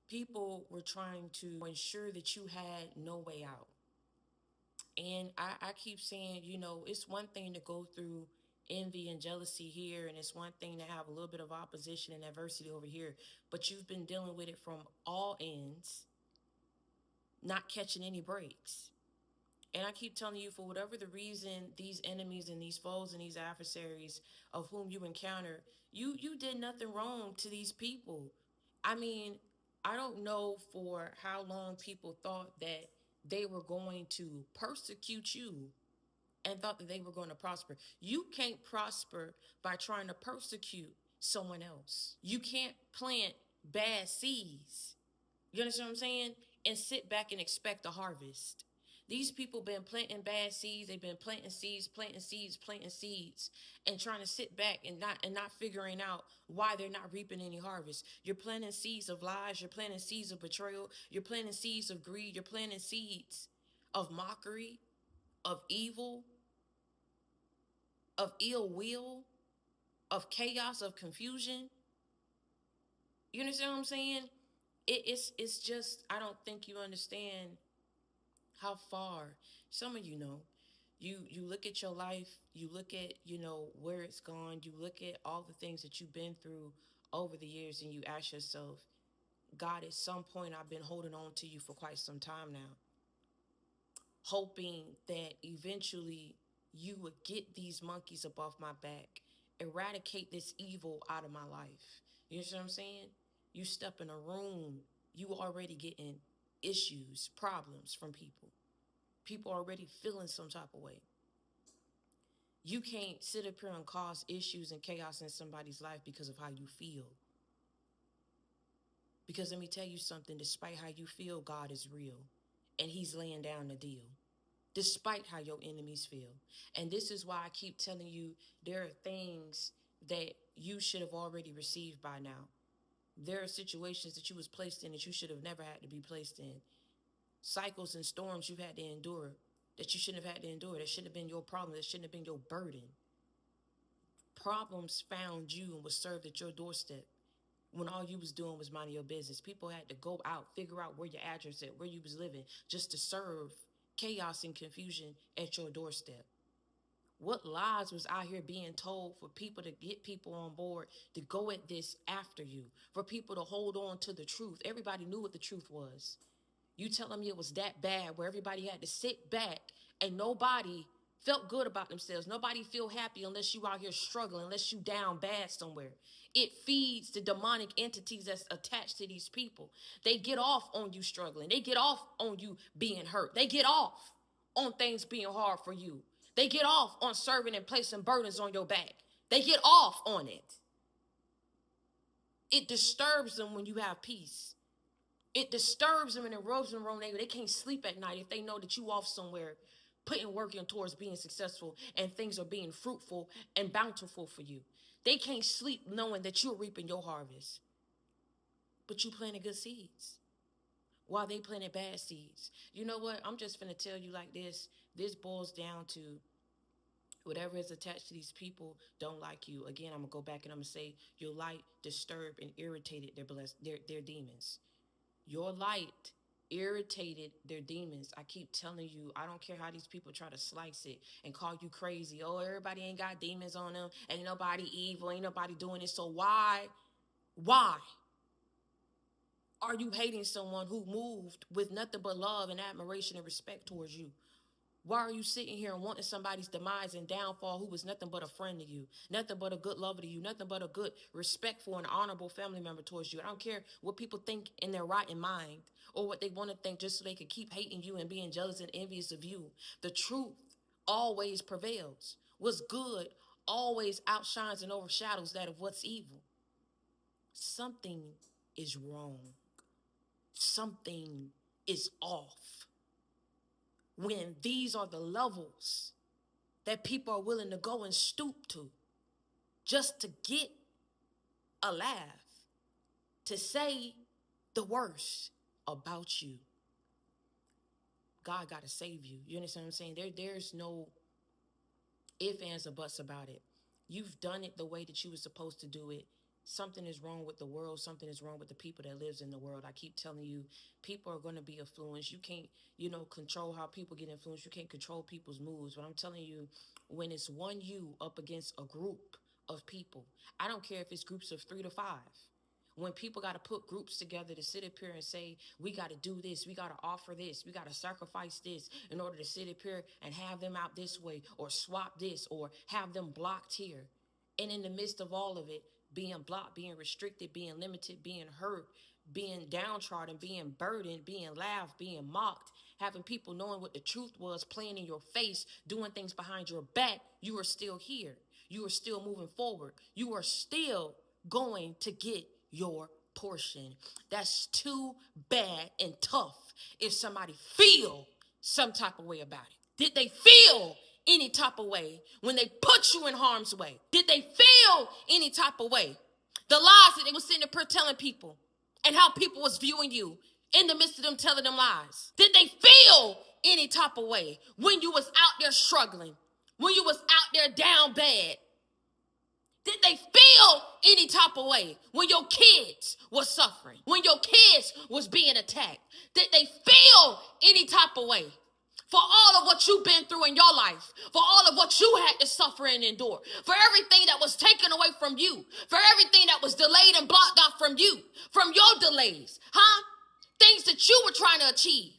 people were trying to ensure that you had no way out. And I keep saying, it's one thing to go through envy and jealousy here, and it's one thing to have a little bit of opposition and adversity over here, but you've been dealing with it from all ends, not catching any breaks. And I keep telling you, for whatever the reason, these enemies and these foes and these adversaries of whom you encounter, you did nothing wrong to these people. I mean, I don't know for how long people thought that they were going to persecute you and thought that they were going to prosper. You can't prosper by trying to persecute someone else. You can't plant bad seeds. You understand what I'm saying? And sit back and expect a harvest. These people been planting bad seeds. They've been planting seeds, planting seeds, planting seeds, and trying to sit back and not figuring out why they're not reaping any harvest. You're planting seeds of lies. You're planting seeds of betrayal. You're planting seeds of greed. You're planting seeds of mockery, of evil, of ill will, of chaos, of confusion. You understand what I'm saying? It's just, I don't think you understand how far. Some of you know. You look at your life, you look at, where it's gone, you look at all the things that you've been through over the years, and you ask yourself, God, at some point I've been holding on to you for quite some time now, hoping that eventually you would get these monkeys up off my back, eradicate this evil out of my life. You know what I'm saying? You step in a room, you already getting issues, problems from people. People already feeling some type of way. You can't sit up here and cause issues and chaos in somebody's life because of how you feel. Because let me tell you something, despite how you feel, God is real. And he's laying down the deal. Despite how your enemies feel. And this is why I keep telling you, there are things that you should have already received by now. There are situations that you was placed in that you should have never had to be placed in. Cycles and storms you've had to endure that you shouldn't have had to endure. That shouldn't have been your problem. That shouldn't have been your burden. Problems found you and was served at your doorstep when all you was doing was minding your business. People had to go out, figure out where your address at, where you was living, just to serve chaos and confusion at your doorstep. What lies was out here being told for people to get people on board to go at this after you, for people to hold on to the truth? Everybody knew what the truth was. You telling me it was that bad where everybody had to sit back and nobody felt good about themselves. Nobody feel happy unless you out here struggling, unless you down bad somewhere. It feeds the demonic entities that's attached to these people. They get off on you struggling. They get off on you being hurt. They get off on things being hard for you. They get off on serving and placing burdens on your back. They get off on it. It disturbs them when you have peace. It disturbs them and it rubs them wrong. They can't sleep at night if they know that you off somewhere putting work in towards being successful and things are being fruitful and bountiful for you. They can't sleep knowing that you're reaping your harvest. But you planted good seeds while they planted bad seeds. You know what? I'm just going to tell you like this. This boils down to whatever is attached to these people don't like you. Again, I'm going to go back and I'm going to say your light disturbed and irritated their demons. Your light irritated their demons. I keep telling you, I don't care how these people try to slice it and call you crazy. Oh, everybody ain't got demons on them. Ain't nobody evil. Ain't nobody doing it. So why are you hating someone who moved with nothing but love and admiration and respect towards you? Why are you sitting here and wanting somebody's demise and downfall who was nothing but a friend to you, nothing but a good lover to you, nothing but a good, respectful, and honorable family member towards you? I don't care what people think in their right mind or what they want to think just so they could keep hating you and being jealous and envious of you. The truth always prevails. What's good always outshines and overshadows that of what's evil. Something is wrong. Something is off when these are the levels that people are willing to go and stoop to just to get a laugh, to say the worst about you. God got to save you. You understand what I'm saying? There's no ifs, ands, or buts about it. You've done it the way that you were supposed to do it. something is wrong with the world. Something is wrong with the people that lives in the world. I keep telling you, people are going to be influenced. You can't, control how people get influenced. You can't control people's moves. But I'm telling you, when it's one you up against a group of people, I don't care if it's groups of 3 to 5. When people got to put groups together to sit up here and say, we got to do this, we got to offer this, we got to sacrifice this in order to sit up here and have them out this way, or swap this, or have them blocked here. And in the midst of all of it, being blocked, being restricted, being limited, being hurt, being downtrodden, being burdened, being laughed, being mocked, having people knowing what the truth was, playing in your face, doing things behind your back, you are still here. You are still moving forward. You are still going to get your portion. That's too bad and tough if somebody feel some type of way about it. Did they feel any type of way when they put you in harm's way? Did they feel any type of way? The lies that they were sitting there telling people and how people was viewing you in the midst of them telling them lies. Did they feel any type of way when you was out there struggling, when you was out there down bad? Did they feel any type of way when your kids were suffering, when your kids was being attacked? Did they feel any type of way for all of what you've been through in your life, for all of what you had to suffer and endure, for everything that was taken away from you, for everything that was delayed and blocked out from you, from your delays, things that you were trying to achieve?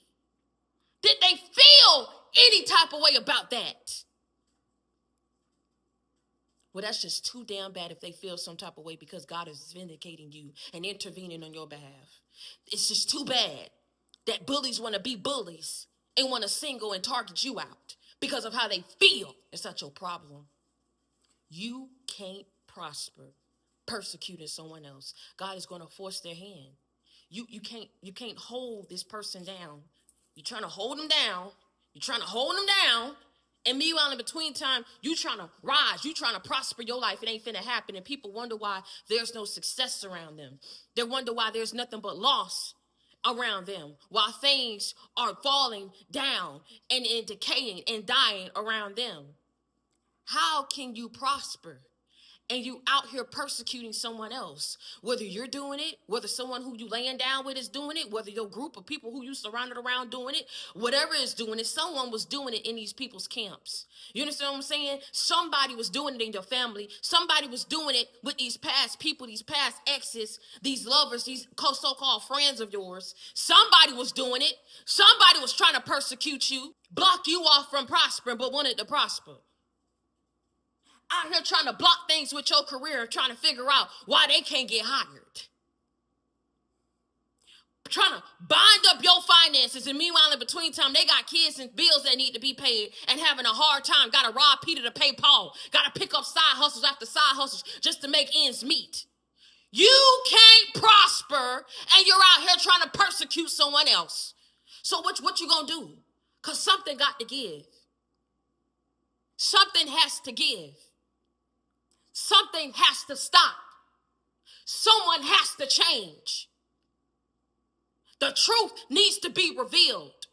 Did they feel any type of way about that? Well, that's just too damn bad if they feel some type of way, because God is vindicating you and intervening on your behalf. It's just too bad that bullies want to be bullies and want to single and target you out because of how they feel. It's not your problem. You can't prosper persecuting someone else. God is going to force their hand. You can't hold this person down. You're trying to hold them down. You're trying to hold them down. And meanwhile, in between time, you trying to rise, you trying to prosper your life. It ain't finna happen. And people wonder why there's no success around them. They wonder why there's nothing but loss around them, while things are falling down and decaying and dying around them. How can you prosper and you out here persecuting someone else? Whether you're doing it, whether someone who you laying down with is doing it, whether your group of people who you surrounded around doing it, whatever is doing it, someone was doing it in these people's camps. You understand what I'm saying? Somebody was doing it in your family. Somebody was doing it with these past people, these past exes, these lovers, these so-called friends of yours. Somebody was doing it. Somebody was trying to persecute you, block you off from prospering, but wanted to prosper. Out here trying to block things with your career, trying to figure out why they can't get hired. Trying to bind up your finances, and meanwhile, in between time, they got kids and bills that need to be paid and having a hard time. Got to rob Peter to pay Paul. Got to pick up side hustles after side hustles just to make ends meet. You can't prosper and you're out here trying to persecute someone else. So what you gonna do? Because something got to give. Something has to give. Something has to stop. Someone has to change. The truth needs to be revealed.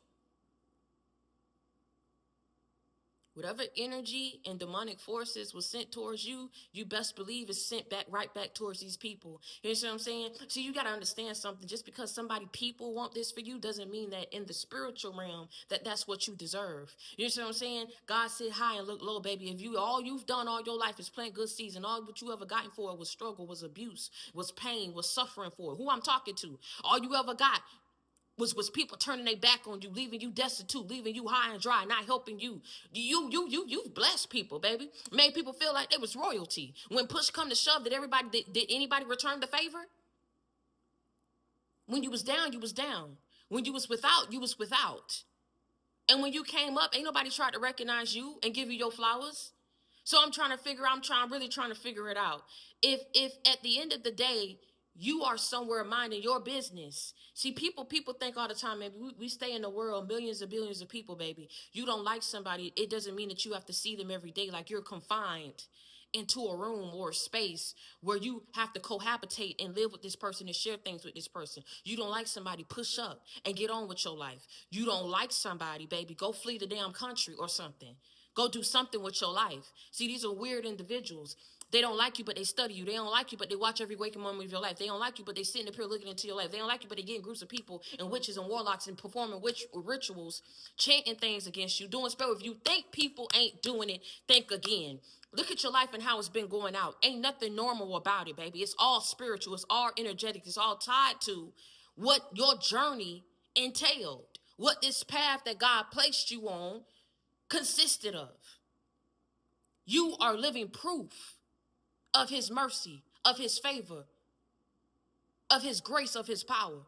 Whatever energy and demonic forces was sent towards you, you best believe is sent right back towards these people. You know what I'm saying? So you got to understand something. Just because people want this for you doesn't mean that in the spiritual realm that's what you deserve. You know what I'm saying? God sit high and look low, baby. If all you've done all your life is plant good seeds, and all what you ever gotten for it was struggle, was abuse, was pain, was suffering for it. Who I'm talking to? All you ever got was people turning their back on you, leaving you destitute, leaving you high and dry, not helping you. You've blessed people, baby. Made people feel like they was royalty. When push come to shove, did anybody return the favor? When you was down, you was down. When you was without, you was without. And when you came up, ain't nobody tried to recognize you and give you your flowers. So I'm really trying to figure it out. If at the end of the day, you are somewhere minding your business. See, people think all the time, maybe we stay in the world, millions and billions of people, baby. You don't like somebody, it doesn't mean that you have to see them every day, like you're confined into a room or a space where you have to cohabitate and live with this person and share things with this person. You don't like somebody, push up and get on with your life. You don't like somebody, baby, go flee the damn country or something. Go do something with your life. See, these are weird individuals. They don't like you, but they study you. They don't like you, but they watch every waking moment of your life. They don't like you, but they sitting up here looking into your life. They don't like you, but they getting groups of people and witches and warlocks and performing rituals, chanting things against you, doing spell. If you think people ain't doing it, think again. Look at your life and how it's been going out. Ain't nothing normal about it, baby. It's all spiritual. It's all energetic. It's all tied to what your journey entailed, what this path that God placed you on consisted of. You are living proof of his mercy, of his favor, of his grace, of his power.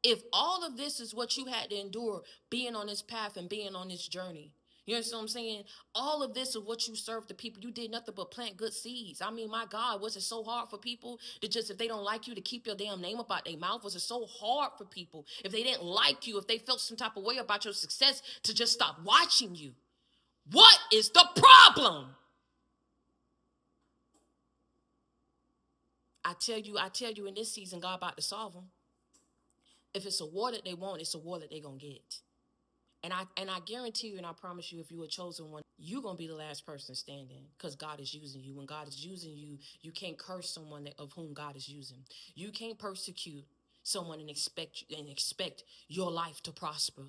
If all of this is what you had to endure being on this path and being on this journey, you understand what I'm saying? All of this is what you served the people. You did nothing but plant good seeds. I mean, my God, was it so hard for people to just, if they don't like you, to keep your damn name about their mouth? Was it so hard for people, if they didn't like you, if they felt some type of way about your success, to just stop watching you? What is the problem? I tell you, in this season, God about to solve them. If it's a war that they want, it's a war that they're going to get. And I guarantee you, and I promise you, if you were chosen one, you're going to be the last person standing, because God is using you. When God is using you, you can't curse someone of whom God is using. You can't persecute someone and expect your life to prosper.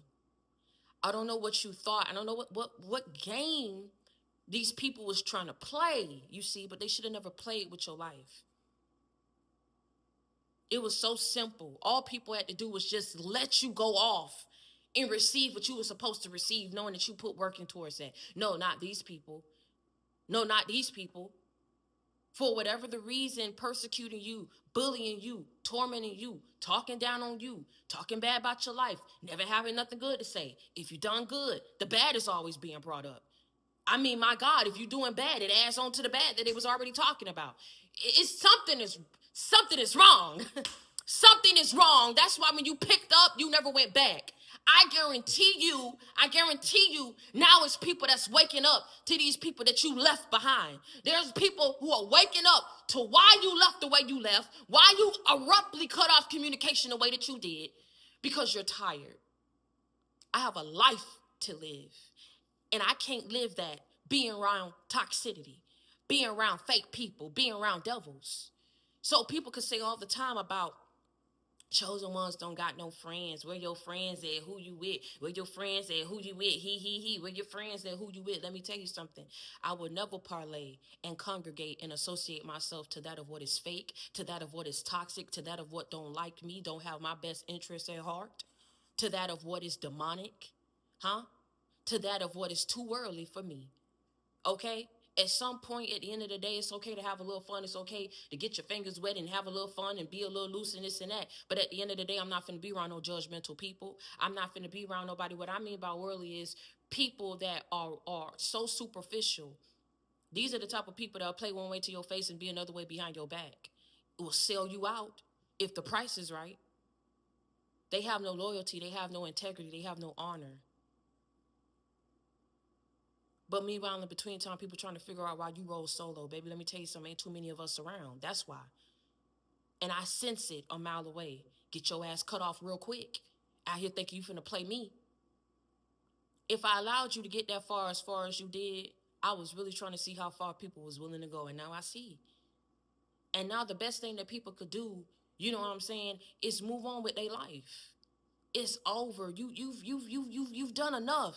I don't know what you thought. I don't know what game these people was trying to play, you see, but they should have never played with your life. It was so simple. All people had to do was just let you go off and receive what you were supposed to receive, knowing that you put working towards that. No, not these people. No, not these people. For whatever the reason, persecuting you, bullying you, tormenting you, talking down on you, talking bad about your life, never having nothing good to say. If you done good, the bad is always being brought up. I mean, my God, if you're doing bad, it adds on to the bad that it was already talking about. It's something is wrong. Something is wrong. That's why when you picked up, you never went back. I guarantee you, now it's people that's waking up to these people that you left behind. There's people who are waking up to why you left the way you left, why you abruptly cut off communication the way that you did, because you're tired. I have a life to live. And I can't live that being around toxicity, being around fake people, being around devils. So people could say all the time about chosen ones don't got no friends. Where your friends at? Who you with? Where your friends at? Who you with? He. Where your friends at? Who you with? Let me tell you something. I would never parlay and congregate and associate myself to that of what is fake, to that of what is toxic, to that of what don't like me, don't have my best interests at heart, to that of what is demonic, to that of what is too worldly for me, okay? At some point, at the end of the day, it's okay to have a little fun. It's okay to get your fingers wet and have a little fun and be a little loose and this and that. But at the end of the day, I'm not finna be around no judgmental people. I'm not finna be around nobody. What I mean by worldly is people that are so superficial. These are the type of people that will play one way to your face and be another way behind your back. It will sell you out if the price is right. They have no loyalty. They have no integrity. They have no honor. But meanwhile, in between time, people trying to figure out why you roll solo. Baby, let me tell you something. Ain't too many of us around. That's why. And I sense it a mile away. Get your ass cut off real quick. Out here thinking you finna play me. If I allowed you to get that far as you did, I was really trying to see how far people was willing to go. And now I see. And now the best thing that people could do, you know what I'm saying, is move on with their life. It's over. You've done enough.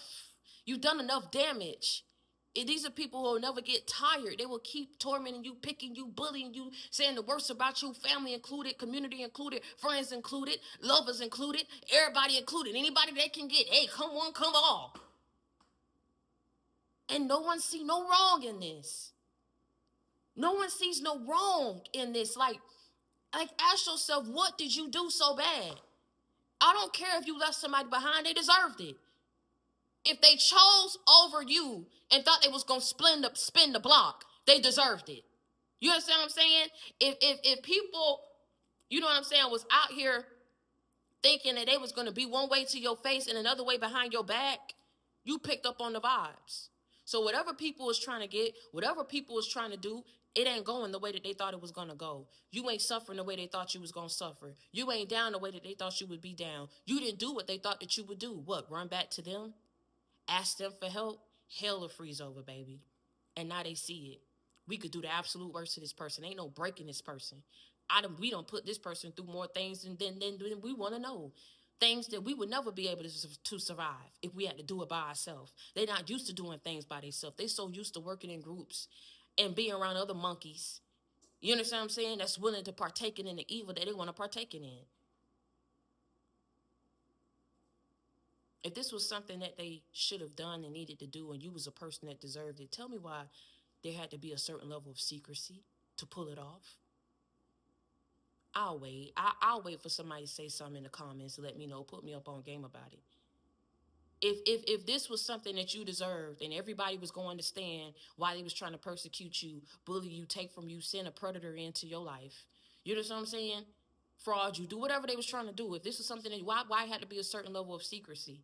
You've done enough damage. These are people who will never get tired. They will keep tormenting you, picking you, bullying you, saying the worst about you, family included, community included, friends included, lovers included, everybody included, anybody they can get. Hey, come on, come on. And no one see no wrong in this. No one sees no wrong in this. Like ask yourself, what did you do so bad? I don't care if you left somebody behind, they deserved it. If they chose over you and thought they was gonna spin the block, they deserved it. You understand what I'm saying? If people, you know what I'm saying, was out here thinking that they was gonna be one way to your face and another way behind your back, you picked up on the vibes. So whatever people was trying to get, whatever people was trying to do, it ain't going the way that they thought it was gonna go. You ain't suffering the way they thought you was gonna suffer. You ain't down the way that they thought you would be down. You didn't do what they thought that you would do. What, run back to them? Ask them for help? Hell will freeze over, baby. And now they see it. We could do the absolute worst to this person. Ain't no breaking this person. We don't put this person through more things than we want to know. Things that we would never be able to survive if we had to do it by ourselves. They're not used to doing things by themselves. They're so used to working in groups and being around other monkeys. You understand what I'm saying? That's willing to partake in the evil that they want to partake in. If this was something that they should have done and needed to do and you was a person that deserved it, tell me why there had to be a certain level of secrecy to pull it off. I'll wait. I'll wait for somebody to say something in the comments to let me know, put me up on game about it. If this was something that you deserved and everybody was going to stand while they was trying to persecute you, bully you, take from you, send a predator into your life, you know what I'm saying? Fraud you, do whatever they was trying to do. If this was something that why had to be a certain level of secrecy?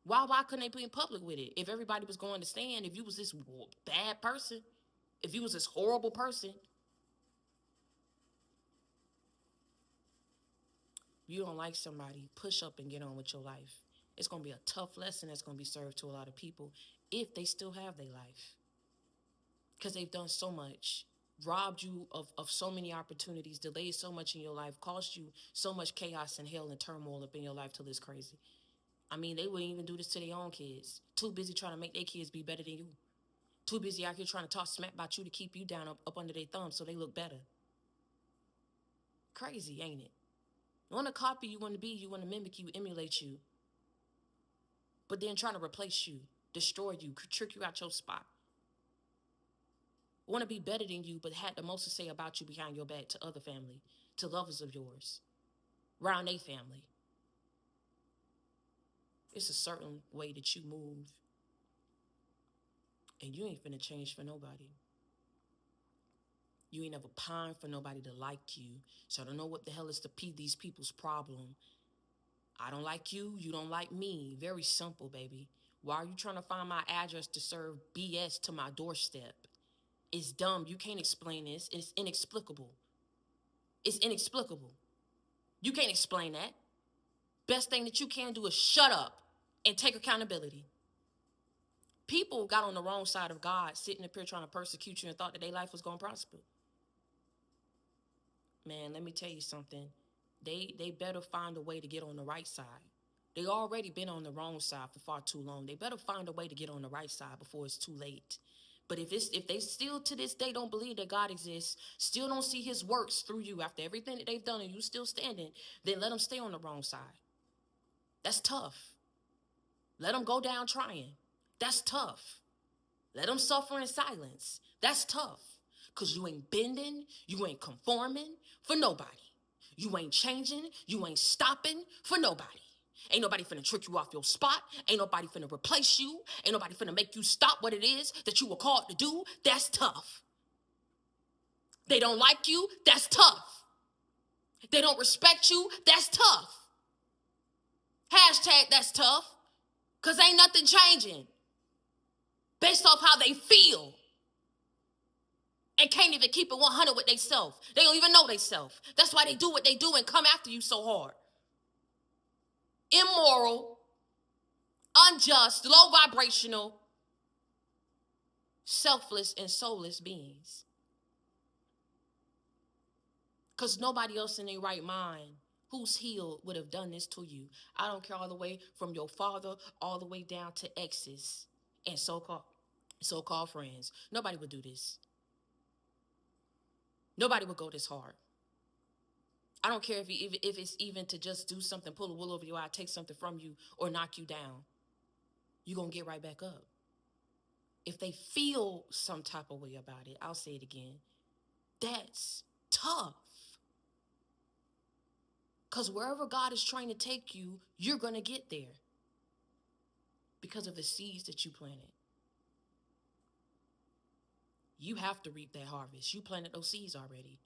Why couldn't they be in public with it? If everybody was going to stand, if you was this bad person, if you was this horrible person, you don't like somebody, push up and get on with your life. It's going to be a tough lesson that's going to be served to a lot of people if they still have their life. Because they've done so much, robbed you of so many opportunities, delayed so much in your life, caused you so much chaos and hell and turmoil up in your life till it's crazy. I mean, they wouldn't even do this to their own kids. Too busy trying to make their kids be better than you. Too busy out here trying to talk smack about you to keep you down up under their thumb so they look better. Crazy, ain't it? You want to copy, you want to be, you want to mimic you, emulate you. But then trying to replace you, destroy you, trick you out your spot. Want to be better than you, but had the most to say about you behind your back to other family, to lovers of yours, around their family. It's a certain way that you move, and you ain't finna change for nobody. You ain't never pined for nobody to like you, so I don't know what the hell is these people's problem. I don't like you, you don't like me. Very simple, baby. Why are you trying to find my address to serve BS to my doorstep? It's dumb. You can't explain this. It's inexplicable. It's inexplicable. You can't explain that. Best thing that you can do is shut up and take accountability. People got on the wrong side of God, sitting up here trying to persecute you and thought that their life was going to prosper. Man, let me tell you something. They better find a way to get on the right side. They already been on the wrong side for far too long. They better find a way to get on the right side before it's too late. But if they still to this day don't believe that God exists, still don't see his works through you after everything that they've done and you still standing, then let them stay on the wrong side. That's tough. Let them go down trying. That's tough. Let them suffer in silence. That's tough. Because you ain't bending, you ain't conforming for nobody. You ain't changing, you ain't stopping for nobody. Ain't nobody finna trick you off your spot. Ain't nobody finna replace you. Ain't nobody finna make you stop what it is that you were called to do. That's tough. They don't like you. That's tough. They don't respect you. That's tough. Hashtag that's tough. Because ain't nothing changing based off how they feel. And can't even keep it 100 with themselves. They don't even know themselves. That's why they do what they do and come after you so hard. Immoral, unjust, low vibrational, selfless, and soulless beings. Because nobody else in their right mind who's healed would have done this to you. I don't care all the way from your father all the way down to exes and so-called friends. Nobody would do this. Nobody would go this hard. I don't care if it's even to just do something, pull a wool over your eye, take something from you, or knock you down. You're going to get right back up. If they feel some type of way about it, I'll say it again, that's tough. Because wherever God is trying to take you, you're going to get there because of the seeds that you planted. You have to reap that harvest. You planted those seeds already.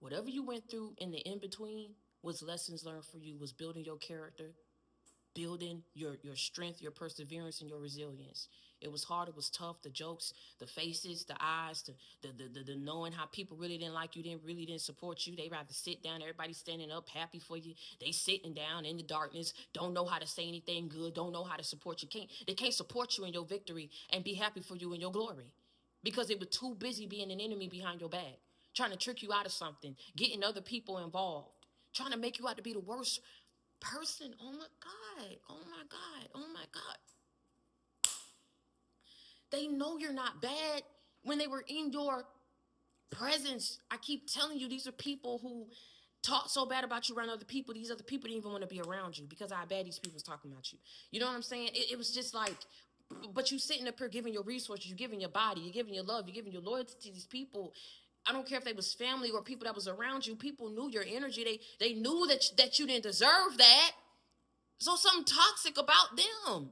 Whatever you went through in the in-between was lessons learned for you, was building your character, building your strength, your perseverance, and your resilience. It was hard, it was tough, the jokes, the faces, the eyes, the knowing how people really didn't like you, really didn't support you. They rather sit down, everybody standing up, happy for you. They sitting down in the darkness, don't know how to say anything good, don't know how to support you. They can't support you in your victory and be happy for you in your glory. because they were too busy being an enemy behind your back, trying to trick you out of something, getting other people involved, trying to make you out to be the worst person. Oh my God. Oh my God. Oh my God. They know you're not bad when they were in your presence. I keep telling you, these are people who talk so bad about you around other people. These other people didn't even want to be around you because how bad these people was talking about you. You know what I'm saying? It was just like, but you sitting up here giving your resources, you giving your body, you're giving your love, you're giving your loyalty to these people. I don't care if they was family or people that was around you. People knew your energy. They knew that you didn't deserve that. So something toxic about them.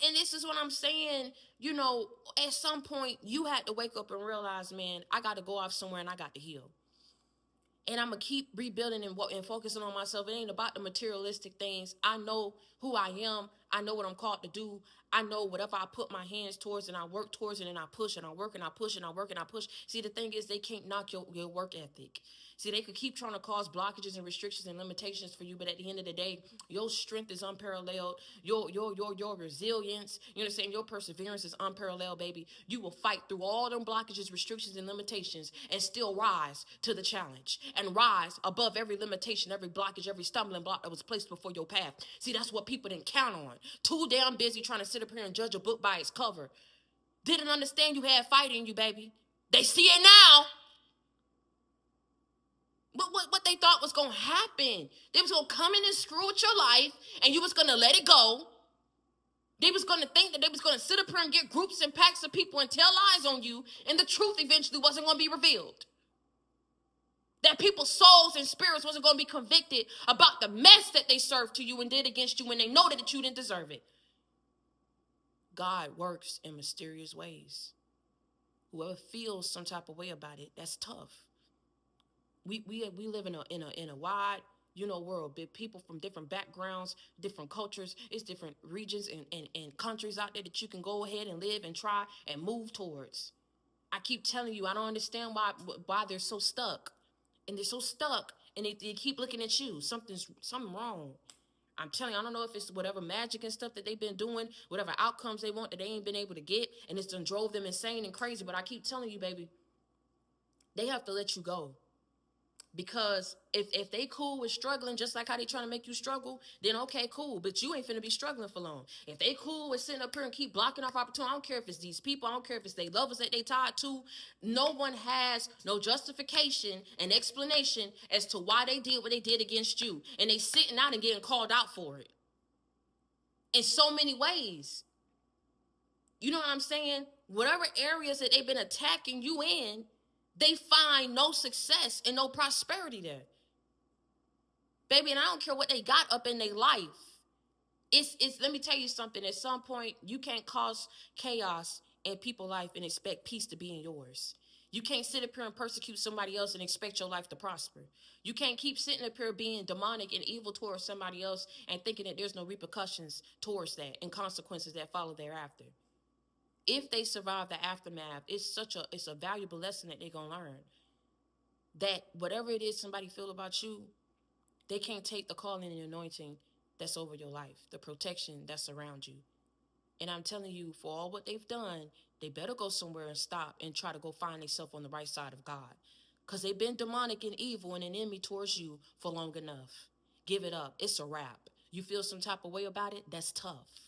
And this is what I'm saying, you know, at some point you had to wake up and realize, man, I got to go off somewhere and I got to heal. And I'm going to keep rebuilding and focusing on myself. It ain't about the materialistic things. I know who I am. I know what I'm called to do. I know whatever I put my hands towards and I work towards it and I push and I work and I push and I work and I push. See, the thing is they can't knock your work ethic. See, they could keep trying to cause blockages and restrictions and limitations for you, but at the end of the day, your strength is unparalleled. Your resilience, you know what I'm saying? Your perseverance is unparalleled, baby. You will fight through all them blockages, restrictions, and limitations and still rise to the challenge and rise above every limitation, every blockage, every stumbling block that was placed before your path. See, that's what people didn't count on. Too damn busy trying to sit up here and judge a book by its cover. Didn't understand you had fight in you, baby. They see it now. But what they thought was going to happen. They was going to come in and screw with your life, and you was going to let it go. They was going to think that they was going to sit up here and get groups and packs of people and tell lies on you, and the truth eventually wasn't going to be revealed. That people's souls and spirits wasn't going to be convicted about the mess that they served to you and did against you when they know that you didn't deserve it. God works in mysterious ways. Whoever feels some type of way about it, that's tough. We live in a wide, you know, world. Big people from different backgrounds, different cultures. It's different regions and countries out there that you can go ahead and live and try and move towards. I keep telling you, I don't understand why they're so stuck. And they're so stuck and they keep looking at you. Something wrong. I'm telling you, I don't know if it's whatever magic and stuff that they've been doing, whatever outcomes they want that they ain't been able to get, and it's done drove them insane and crazy. But I keep telling you, baby, they have to let you go. Because if they cool with struggling just like how they trying to make you struggle, then okay, cool. But you ain't finna be struggling for long. If they cool with sitting up here and keep blocking off opportunity, I don't care if it's these people, I don't care if it's they lovers that they tied to. No one has no justification and explanation as to why they did what they did against you. And they sitting out and getting called out for it. In so many ways. You know what I'm saying? Whatever areas that they've been attacking you in, they find no success and no prosperity there. Baby, and I don't care what they got up in their life. It's let me tell you something. At some point, you can't cause chaos in people's life and expect peace to be in yours. You can't sit up here and persecute somebody else and expect your life to prosper. You can't keep sitting up here being demonic and evil towards somebody else and thinking that there's no repercussions towards that and consequences that follow thereafter. If they survive the aftermath, it's a valuable lesson that they're going to learn. That whatever it is somebody feel about you, they can't take the calling and anointing that's over your life, the protection that's around you. And I'm telling you, for all what they've done, they better go somewhere and stop and try to go find themselves on the right side of God. Because they've been demonic and evil and an enemy towards you for long enough. Give it up. It's a wrap. You feel some type of way about it? That's tough.